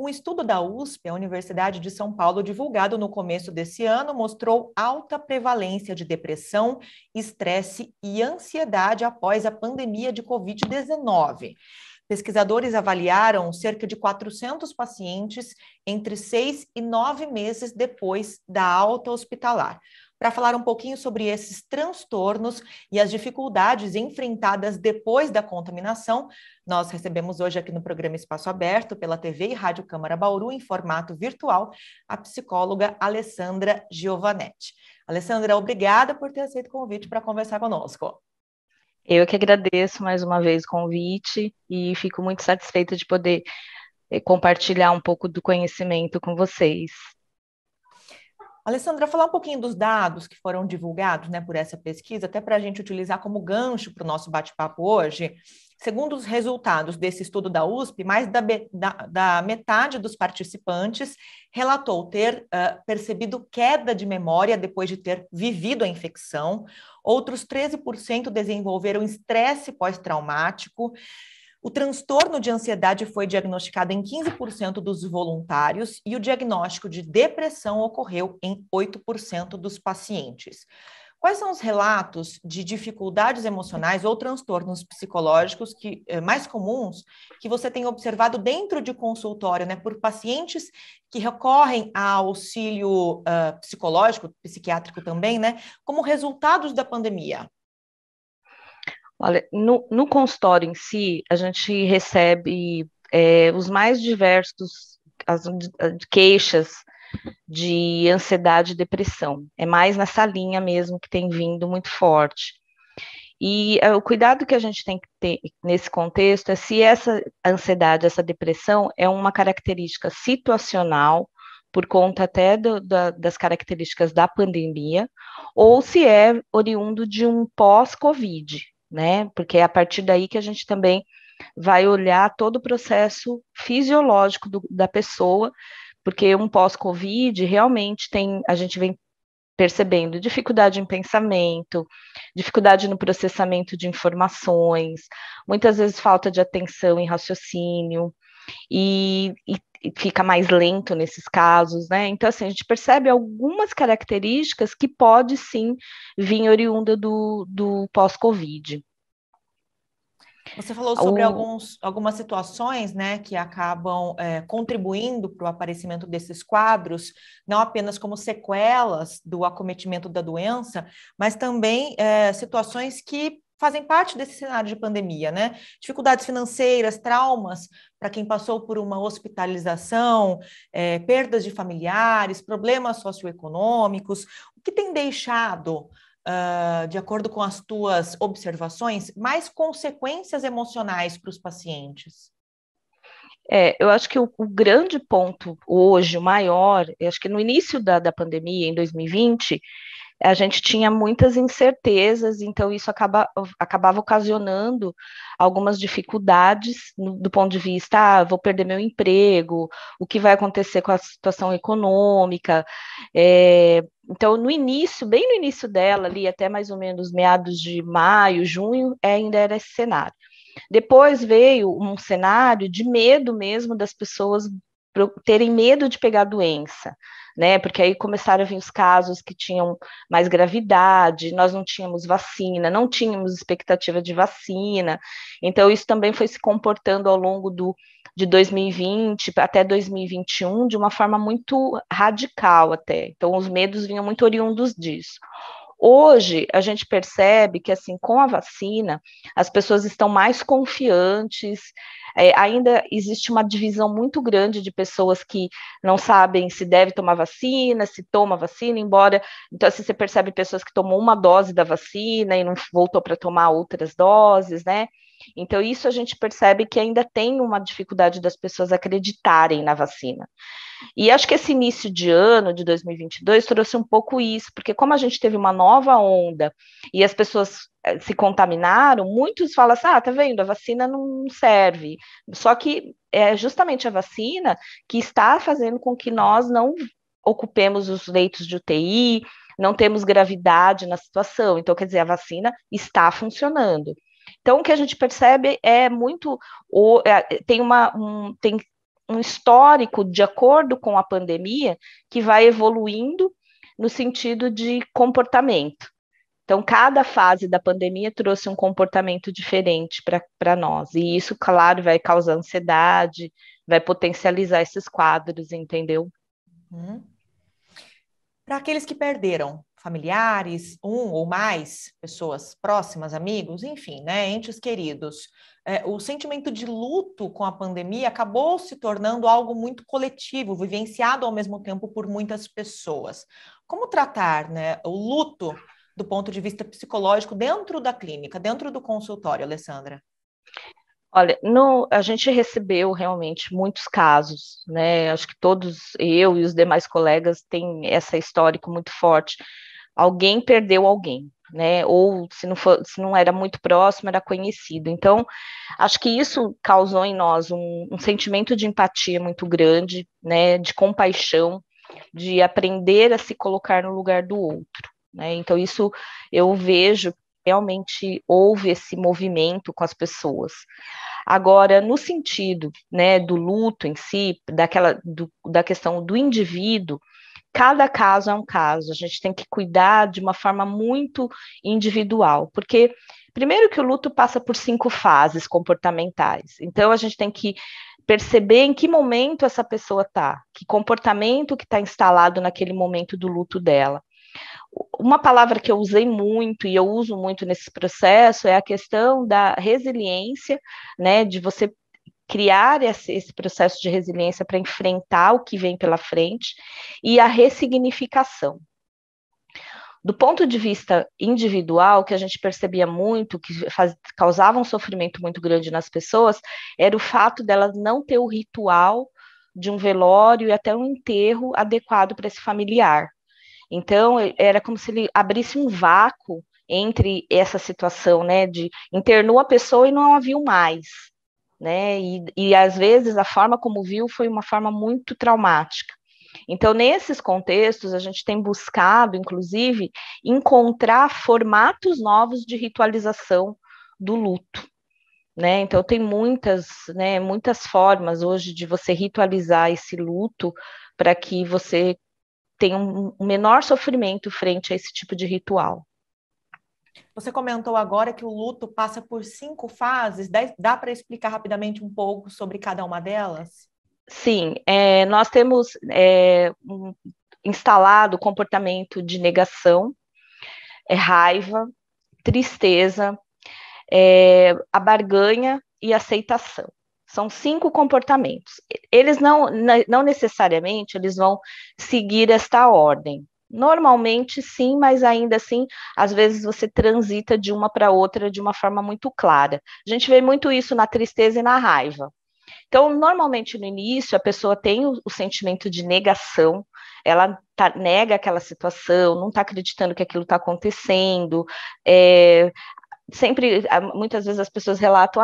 Um estudo da USP, a Universidade de São Paulo, divulgado no começo desse ano, mostrou alta prevalência de depressão, estresse e ansiedade após a pandemia de Covid-19. Pesquisadores avaliaram cerca de 400 pacientes entre 6 e 9 meses depois da alta hospitalar. Para falar um pouquinho sobre esses transtornos e as dificuldades enfrentadas depois da contaminação, nós recebemos hoje aqui no programa Espaço Aberto, pela TV e Rádio Câmara Bauru, em formato virtual, a psicóloga Alessandra Giovanetti. Alessandra, obrigada por ter aceito o convite para conversar conosco. Eu que agradeço mais uma vez o convite e fico muito satisfeita de poder compartilhar um pouco do conhecimento com vocês. Alessandra, falar um pouquinho dos dados que foram divulgados, né, por essa pesquisa, até para a gente utilizar como gancho para o nosso bate-papo hoje. Segundo os resultados desse estudo da USP, mais da metade dos participantes relatou ter percebido queda de memória depois de ter vivido a infecção. Outros 13% desenvolveram estresse pós-traumático. O transtorno de ansiedade foi diagnosticado em 15% dos voluntários e o diagnóstico de depressão ocorreu em 8% dos pacientes. Quais são os relatos de dificuldades emocionais ou transtornos psicológicos mais comuns que você tem observado dentro de consultório, né, por pacientes que recorrem a auxílio psicológico, psiquiátrico também, né, como resultados da pandemia? Olha, no consultório em si, a gente recebe os mais diversos queixas de ansiedade e depressão. É mais nessa linha mesmo que tem vindo muito forte. E o cuidado que a gente tem que ter nesse contexto é se essa ansiedade, essa depressão é uma característica situacional, por conta até das características da pandemia, ou se é oriundo de um pós-Covid, né? Porque é a partir daí que a gente também vai olhar todo o processo fisiológico da pessoa, porque um pós-Covid realmente a gente vem percebendo dificuldade em pensamento, dificuldade no processamento de informações, muitas vezes falta de atenção em raciocínio, e fica mais lento nesses casos, né? Então, assim, a gente percebe algumas características que pode sim vir oriunda do pós-Covid. Você falou sobre algumas situações, né, que acabam contribuindo para o aparecimento desses quadros, não apenas como sequelas do acometimento da doença, mas também situações que fazem parte desse cenário de pandemia, né? Dificuldades financeiras, traumas para quem passou por uma hospitalização, perdas de familiares, problemas socioeconômicos, o que tem deixado de acordo com as tuas observações, mais consequências emocionais para os pacientes? Eu acho que o grande ponto hoje, o maior, eu acho que no início da pandemia, em 2020, a gente tinha muitas incertezas, então isso acabava ocasionando algumas dificuldades do ponto de vista, vou perder meu emprego, o que vai acontecer com a situação econômica. Então, no início, bem no início dela, ali até mais ou menos meados de maio, junho, ainda era esse cenário. Depois veio um cenário de medo mesmo das pessoas terem medo de pegar a doença, né? Porque aí começaram a vir os casos que tinham mais gravidade, nós não tínhamos vacina, não tínhamos expectativa de vacina, então isso também foi se comportando ao longo de 2020 até 2021 de uma forma muito radical até. Então os medos vinham muito oriundos disso. Hoje, a gente percebe que, assim, com a vacina, as pessoas estão mais confiantes, ainda existe uma divisão muito grande de pessoas que não sabem se deve tomar vacina, se toma vacina, embora, então, assim, você percebe pessoas que tomam uma dose da vacina e não voltou para tomar outras doses, né? Então, isso a gente percebe que ainda tem uma dificuldade das pessoas acreditarem na vacina. E acho que esse início de ano, de 2022, trouxe um pouco isso, porque como a gente teve uma nova onda e as pessoas se contaminaram, muitos falam assim, tá vendo, a vacina não serve. Só que é justamente a vacina que está fazendo com que nós não ocupemos os leitos de UTI, não temos gravidade na situação. Então, quer dizer, a vacina está funcionando. Então, o que a gente percebe é muito, tem um histórico de acordo com a pandemia que vai evoluindo no sentido de comportamento. Então, cada fase da pandemia trouxe um comportamento diferente para nós. E isso, claro, vai causar ansiedade, vai potencializar esses quadros, entendeu? Para aqueles que perderam familiares, um ou mais pessoas próximas, amigos, enfim, né, entes queridos, o sentimento de luto com a pandemia acabou se tornando algo muito coletivo, vivenciado ao mesmo tempo por muitas pessoas. Como tratar, né, o luto do ponto de vista psicológico dentro da clínica, dentro do consultório, Alessandra? Olha, a gente recebeu realmente muitos casos, né? Acho que todos, eu e os demais colegas, têm essa histórico muito forte. Alguém perdeu alguém, né? Ou se não era muito próximo, era conhecido. Então, acho que isso causou em nós um sentimento de empatia muito grande, né? De compaixão, de aprender a se colocar no lugar do outro, né? Então, isso eu vejo realmente houve esse movimento com as pessoas. Agora, no sentido, né, do luto em si, da questão do indivíduo, cada caso é um caso, a gente tem que cuidar de uma forma muito individual, porque primeiro que o luto passa por 5 fases comportamentais, então a gente tem que perceber em que momento essa pessoa está, que comportamento que está instalado naquele momento do luto dela. Uma palavra que eu usei muito e eu uso muito nesse processo é a questão da resiliência, né, de você criar esse processo de resiliência para enfrentar o que vem pela frente e a ressignificação. Do ponto de vista individual, que a gente percebia muito, que causava um sofrimento muito grande nas pessoas, era o fato delas não ter o ritual de um velório e até um enterro adequado para esse familiar. Então, era como se ele abrisse um vácuo entre essa situação, né, de internou a pessoa e não a viu mais, né, e às vezes a forma como viu foi uma forma muito traumática. Então, nesses contextos, a gente tem buscado, inclusive, encontrar formatos novos de ritualização do luto, né? Então, tem muitas, né, muitas formas hoje de você ritualizar esse luto para que você tenha um menor sofrimento frente a esse tipo de ritual. Você comentou agora que o luto passa por 5 fases. Dá para explicar rapidamente um pouco sobre cada uma delas? Sim, nós temos instalado o comportamento de negação, raiva, tristeza, a barganha e aceitação. São 5 comportamentos. Eles não necessariamente eles vão seguir esta ordem. Normalmente sim, mas ainda assim, às vezes você transita de uma para outra de uma forma muito clara. A gente vê muito isso na tristeza e na raiva. Então, normalmente no início, a pessoa tem o sentimento de negação, ela nega aquela situação, não está acreditando que aquilo está acontecendo, sempre, muitas vezes as pessoas relatam,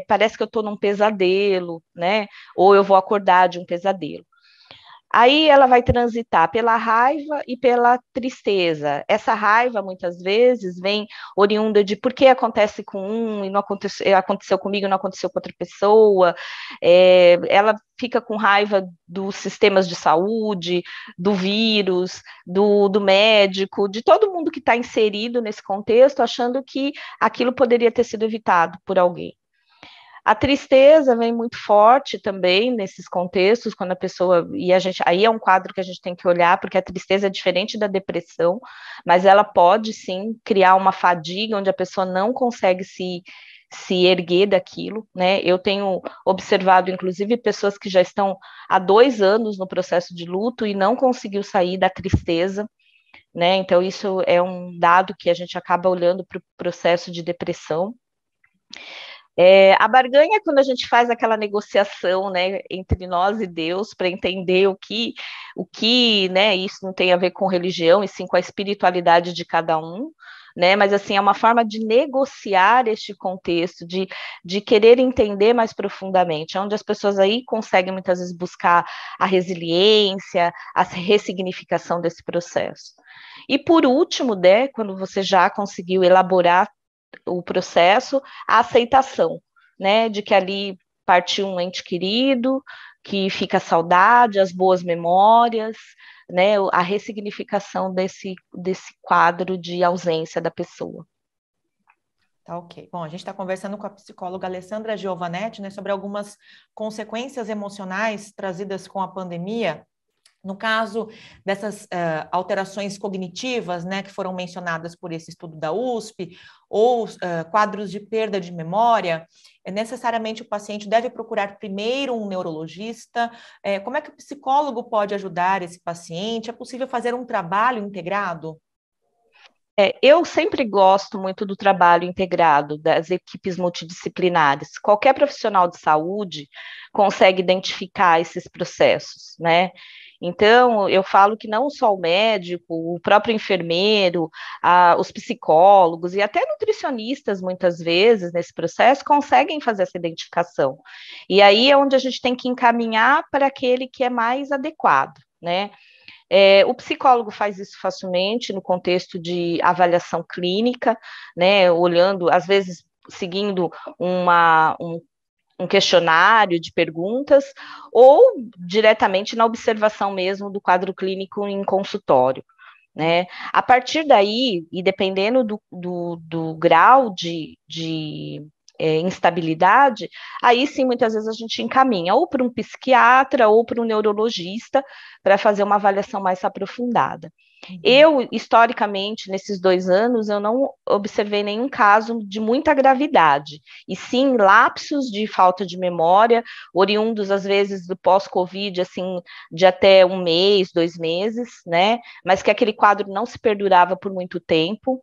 parece que eu estou num pesadelo, né? Ou eu vou acordar de um pesadelo. Aí ela vai transitar pela raiva e pela tristeza. Essa raiva, muitas vezes, vem oriunda de por que acontece com um e não aconteceu comigo e não aconteceu com outra pessoa. Ela fica com raiva dos sistemas de saúde, do vírus, do médico, de todo mundo que está inserido nesse contexto, achando que aquilo poderia ter sido evitado por alguém. A tristeza vem muito forte também nesses contextos, quando a pessoa, aí é um quadro que a gente tem que olhar, porque a tristeza é diferente da depressão, mas ela pode sim criar uma fadiga onde a pessoa não consegue se erguer daquilo, né? Eu tenho observado, inclusive, pessoas que já estão há 2 anos no processo de luto e não conseguiu sair da tristeza, né? Então, isso é um dado que a gente acaba olhando para o processo de depressão. A barganha é quando a gente faz aquela negociação, né, entre nós e Deus para entender o que, né, isso não tem a ver com religião e sim com a espiritualidade de cada um, né, mas assim, é uma forma de negociar este contexto, de querer entender mais profundamente, onde as pessoas aí conseguem muitas vezes buscar a resiliência, a ressignificação desse processo. E por último, né, quando você já conseguiu elaborar o processo, a aceitação, né, de que ali partiu um ente querido, que fica a saudade, as boas memórias, né, a ressignificação desse quadro de ausência da pessoa. Tá, ok. Bom, a gente está conversando com a psicóloga Alessandra Giovanetti, né, sobre algumas consequências emocionais trazidas com a pandemia. No caso dessas alterações cognitivas, né, que foram mencionadas por esse estudo da USP, ou quadros de perda de memória, necessariamente o paciente deve procurar primeiro um neurologista. Como é que o psicólogo pode ajudar esse paciente? É possível fazer um trabalho integrado? Eu sempre gosto muito do trabalho integrado, das equipes multidisciplinares. Qualquer profissional de saúde consegue identificar esses processos, né? Então, eu falo que não só o médico, o próprio enfermeiro, os psicólogos e até nutricionistas, muitas vezes, nesse processo, conseguem fazer essa identificação. E aí é onde a gente tem que encaminhar para aquele que é mais adequado, né? O psicólogo faz isso facilmente no contexto de avaliação clínica, né, olhando, às vezes, seguindo um questionário de perguntas, ou diretamente na observação mesmo do quadro clínico em consultório. Né? A partir daí, e dependendo do grau de instabilidade, aí sim, muitas vezes a gente encaminha ou para um psiquiatra ou para um neurologista para fazer uma avaliação mais aprofundada. Eu, historicamente, nesses 2 anos, eu não observei nenhum caso de muita gravidade, e sim lapsos de falta de memória, oriundos, às vezes, do pós-Covid, assim, de até 1 mês, 2 meses, né? Mas que aquele quadro não se perdurava por muito tempo.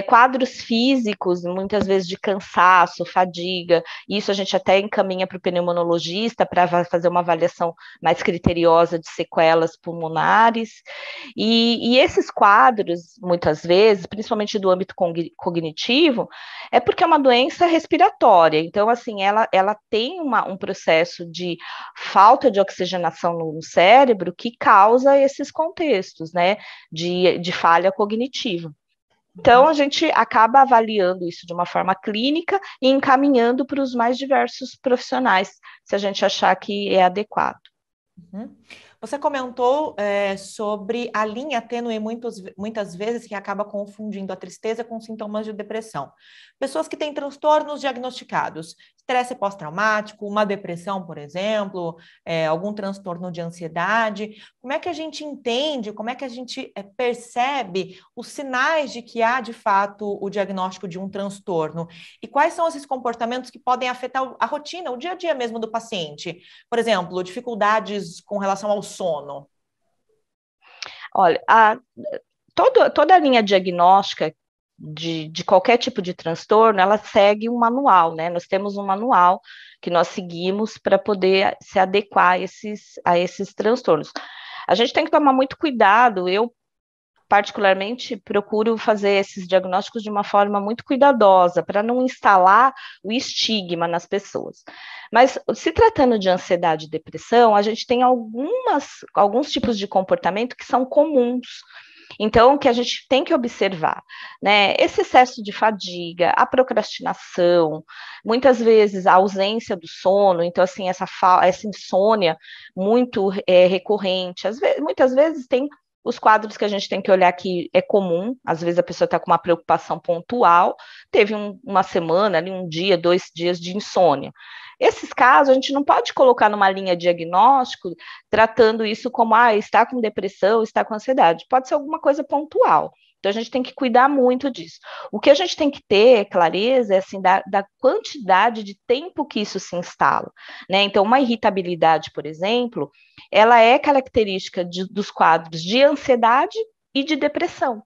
Quadros físicos, muitas vezes de cansaço, fadiga, isso a gente até encaminha para o pneumologista para fazer uma avaliação mais criteriosa de sequelas pulmonares, e esses quadros, muitas vezes, principalmente do âmbito cognitivo, é porque é uma doença respiratória, então, assim, ela tem um processo de falta de oxigenação no cérebro que causa esses contextos, né, de falha cognitiva. Então, a gente acaba avaliando isso de uma forma clínica e encaminhando para os mais diversos profissionais, se a gente achar que é adequado. Uhum. Você comentou sobre a linha tênue muitas vezes que acaba confundindo a tristeza com sintomas de depressão. Pessoas que têm transtornos diagnosticados, estresse pós-traumático, uma depressão, por exemplo, algum transtorno de ansiedade. Como é que a gente entende, como é que a gente percebe os sinais de que há, de fato, o diagnóstico de um transtorno? E quais são esses comportamentos que podem afetar a rotina, o dia a dia mesmo do paciente? Por exemplo, dificuldades com relação ao sono. Olha, toda a linha diagnóstica de qualquer tipo de transtorno, ela segue um manual, né? Nós temos um manual que nós seguimos para poder se adequar a esses transtornos. A gente tem que tomar muito cuidado, eu particularmente procuro fazer esses diagnósticos de uma forma muito cuidadosa, para não instalar o estigma nas pessoas. Mas, se tratando de ansiedade e depressão, a gente tem alguns tipos de comportamento que são comuns. Então, que a gente tem que observar, né? Esse excesso de fadiga, a procrastinação, muitas vezes a ausência do sono, então, assim, essa insônia muito recorrente, muitas vezes tem os quadros que a gente tem que olhar que é comum, às vezes a pessoa está com uma preocupação pontual, teve uma semana, ali, 1 dia, 2 dias de insônia. Esses casos a gente não pode colocar numa linha diagnóstico tratando isso como, está com depressão, está com ansiedade. Pode ser alguma coisa pontual. Então, a gente tem que cuidar muito disso. O que a gente tem que ter clareza é, assim, da quantidade de tempo que isso se instala, né? Então, uma irritabilidade, por exemplo, ela é característica dos quadros de ansiedade e de depressão.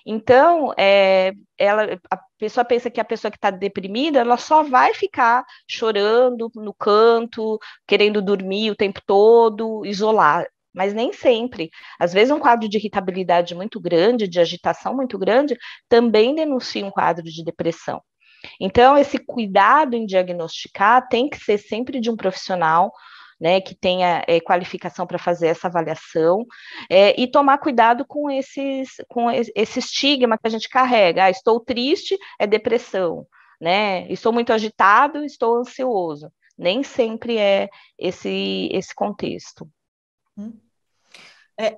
Então, a pessoa pensa que a pessoa que está deprimida, ela só vai ficar chorando no canto, querendo dormir o tempo todo, isolar. Mas nem sempre. Às vezes, um quadro de irritabilidade muito grande, de agitação muito grande, também denuncia um quadro de depressão. Então, esse cuidado em diagnosticar tem que ser sempre de um profissional, né, que tenha qualificação para fazer essa avaliação, e tomar cuidado com esse estigma que a gente carrega. Estou triste, é depressão, né? Estou muito agitado, estou ansioso. Nem sempre é esse contexto.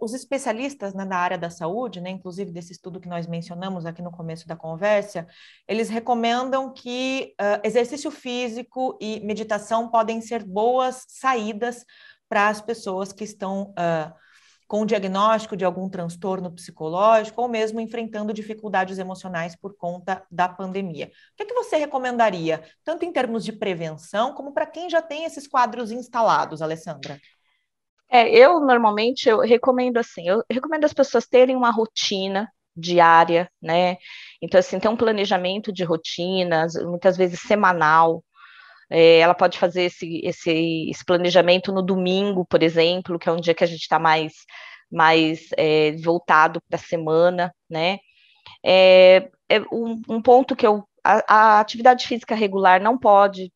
Os especialistas, né, da área da saúde, né, inclusive desse estudo que nós mencionamos aqui no começo da conversa, eles recomendam que exercício físico e meditação podem ser boas saídas para as pessoas que estão com o diagnóstico de algum transtorno psicológico ou mesmo enfrentando dificuldades emocionais por conta da pandemia. O que é que você recomendaria, tanto em termos de prevenção, como para quem já tem esses quadros instalados, Alessandra? Eu normalmente eu recomendo assim, eu recomendo as pessoas terem uma rotina diária, né? Então, assim, ter um planejamento de rotinas, muitas vezes semanal. Ela pode fazer esse planejamento no domingo, por exemplo, que é um dia que a gente está mais voltado para a semana, né? Um ponto que a atividade física regular não pode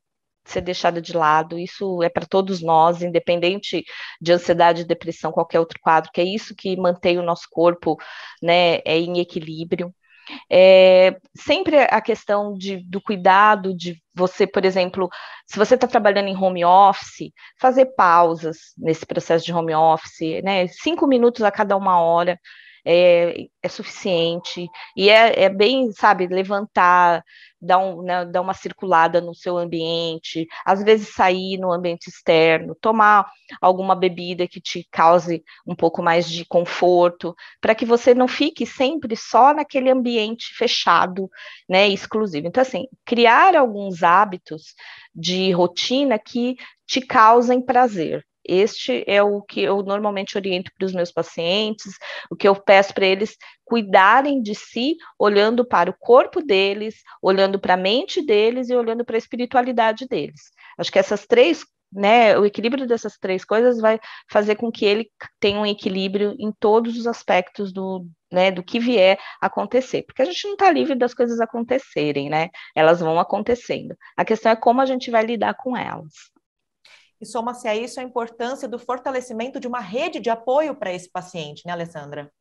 ser deixada de lado, isso é para todos nós, independente de ansiedade, depressão, qualquer outro quadro, que é isso que mantém o nosso corpo, né, em equilíbrio. Sempre a questão do cuidado de você, por exemplo, se você está trabalhando em home office, fazer pausas nesse processo de home office, né? 5 minutos a cada 1 hora é suficiente, e é bem, sabe, levantar, dar uma circulada no seu ambiente, às vezes sair no ambiente externo, tomar alguma bebida que te cause um pouco mais de conforto, para que você não fique sempre só naquele ambiente fechado, né, exclusivo. Então, assim, criar alguns hábitos de rotina que te causem prazer. Este é o que eu normalmente oriento para os meus pacientes, o que eu peço para eles cuidarem de si, olhando para o corpo deles, olhando para a mente deles e olhando para a espiritualidade deles. Acho que essas três, né, o equilíbrio dessas três coisas vai fazer com que ele tenha um equilíbrio em todos os aspectos né, do que vier a acontecer, porque a gente não está livre das coisas acontecerem, né? Elas vão acontecendo. A questão é como a gente vai lidar com elas. E soma-se a isso a importância do fortalecimento de uma rede de apoio para esse paciente, né, Alessandra?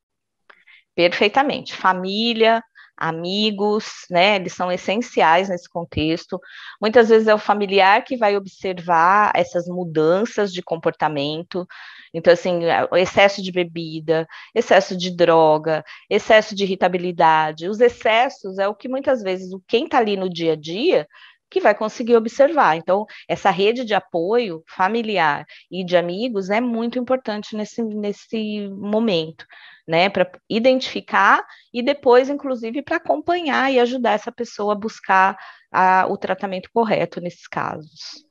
Perfeitamente. Família, amigos, né? Eles são essenciais nesse contexto. Muitas vezes é o familiar que vai observar essas mudanças de comportamento. Então, assim, o excesso de bebida, excesso de droga, excesso de irritabilidade. Os excessos é o que muitas vezes quem está ali no dia a dia que vai conseguir observar. Então, essa rede de apoio familiar e de amigos é muito importante nesse momento, né, para identificar e depois, inclusive, para acompanhar e ajudar essa pessoa a buscar o tratamento correto nesses casos.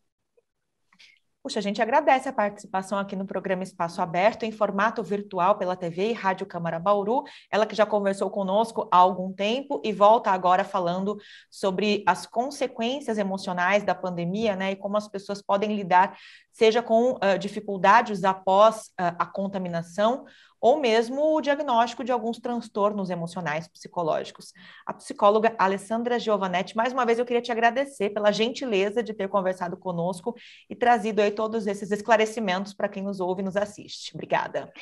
Puxa, a gente agradece a participação aqui no programa Espaço Aberto, em formato virtual pela TV e Rádio Câmara Bauru. Ela que já conversou conosco há algum tempo e volta agora falando sobre as consequências emocionais da pandemia, né, e como as pessoas podem lidar, seja com dificuldades após a contaminação, ou mesmo o diagnóstico de alguns transtornos emocionais psicológicos. A psicóloga Alessandra Giovanetti, mais uma vez eu queria te agradecer pela gentileza de ter conversado conosco e trazido aí todos esses esclarecimentos para quem nos ouve e nos assiste. Obrigada.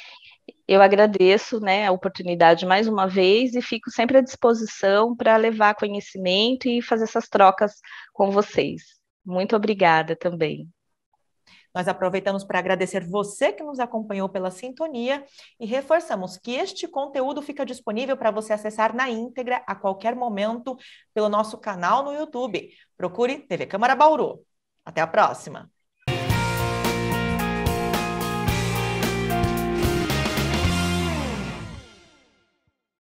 Eu agradeço, né, a oportunidade mais uma vez e fico sempre à disposição para levar conhecimento e fazer essas trocas com vocês. Muito obrigada também. Nós aproveitamos para agradecer você que nos acompanhou pela sintonia e reforçamos que este conteúdo fica disponível para você acessar na íntegra a qualquer momento pelo nosso canal no YouTube. Procure TV Câmara Bauru. Até a próxima!